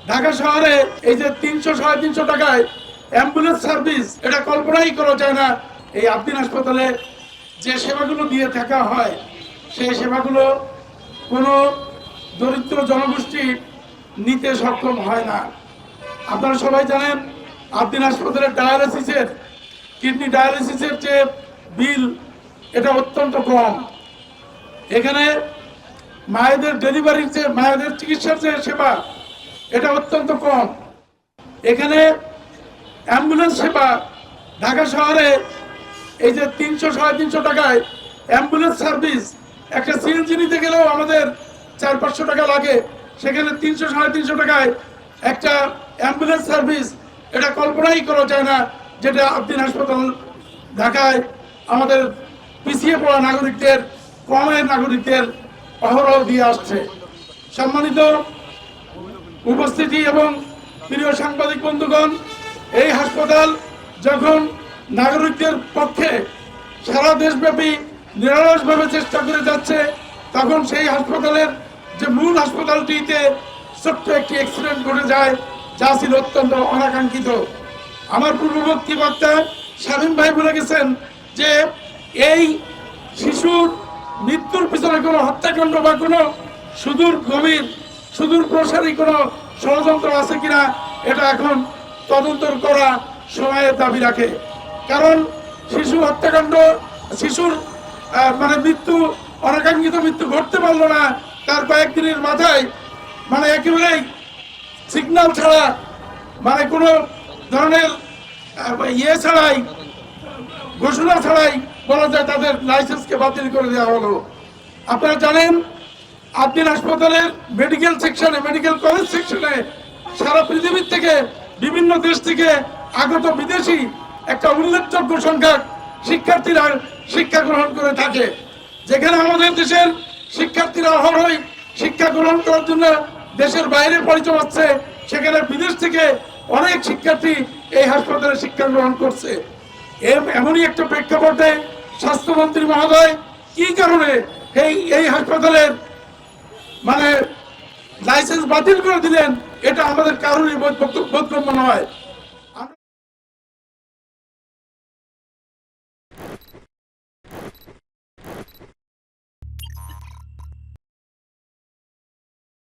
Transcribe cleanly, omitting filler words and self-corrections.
ঢাকা শহরে এই যে 300-350 টাকায় অ্যাম্বুলেন্স সার্ভিস, এটা কল্পনাই করা যায় না। এই আবদিন হাসপাতালে যে সেবাগুলো দিয়ে থাকা হয়, সেই সেবাগুলো কোনো দরিদ্র জনগোষ্ঠী নিতে সক্ষম হয় না। আপনারা সবাই জানেন আবদিন হাসপাতালের কিডনি ডায়ালিসিসের যে বিল, এটা অত্যন্ত কম। এখানে মায়েদের ডেলিভারির যে মায়েদের চিকিৎসার যে সেবা, এটা অত্যন্ত কম। এখানে অ্যাম্বুলেন্স সেবা, ঢাকা শহরে এই যে 300-350 টাকায় অ্যাম্বুলেন্স সার্ভিস, একটা সিএনজি নিতে গেলেও আমাদের 400-500 টাকা লাগে, সেখানে 300-350 টাকায় একটা অ্যাম্বুলেন্স সার্ভিস, এটা কল্পনাই করা যায় না। যেটা আবদিন হাসপাতাল ঢাকায় আমাদের পিছিয়ে পড়া নাগরিকদের, কমের নাগরিকদের অহরহ দিয়ে আসছে। সম্মানিত উপস্থিতি এবং প্রিয় সাংবাদিক বন্ধুগণ, এই হাসপাতাল যখন নাগরিকদের পক্ষে সারা দেশব্যাপী নিরলসভাবে চেষ্টা করে যাচ্ছে, তখন সেই হাসপাতালের যে মূল হাসপাতালটিতে ছোট্ট একটি অ্যাক্সিডেন্ট ঘটে যায়, যা ছিল অত্যন্ত অনাকাঙ্ক্ষিত। আমার পূর্ববর্তী বক্তা শামীম ভাই বলে গেছেন যে এই শিশুর মৃত্যুর পিছনে কোনো হত্যাকাণ্ড বা কোনো সুদূর প্রসারী কোনো ষড়যন্ত্র আছে কিনা, এটা এখন তদন্ত করা সময়ের দাবি রাখে। কারণ শিশু হত্যাকাণ্ড, শিশুর মৃত্যু, অনাকাঙ্ক্ষিত মৃত্যু ঘটতে পারলো না তার কয়েকদিনের মাথায়, একেবারেই সিগন্যাল ছাড়া, কোনো ধরনের ছাড়াই, ঘোষণা ছাড়াই বলা যায় তাদের লাইসেন্সকে বাতিল করে দেওয়া হলো। আপনারা জানেন আবদিন হাসপাতালের মেডিকেল সেকশনে, মেডিকেল কলেজ সেকশনে সারা পৃথিবীর থেকে, বিভিন্ন দেশ থেকে আগত বিদেশি একটা উল্লেখযোগ্য সংখ্যক শিক্ষার্থীরা শিক্ষা গ্রহণ করে থাকে। যেখানে আমাদের দেশের শিক্ষার্থীরা অহরহই শিক্ষা গ্রহণ করার জন্য দেশের বাইরে পরিচয় পাচ্ছে, সেখানে বিদেশ থেকে অনেক শিক্ষার্থী এই হাসপাতালে শিক্ষা গ্রহণ করছে। এমনই একটা প্রেক্ষাপটে স্বাস্থ্যমন্ত্রী মহোদয় কি কারণে এই হাসপাতালের লাইসেন্স বাতিল করে দিলেন, এটা আমাদের কারোরই বোধগম্য নয়।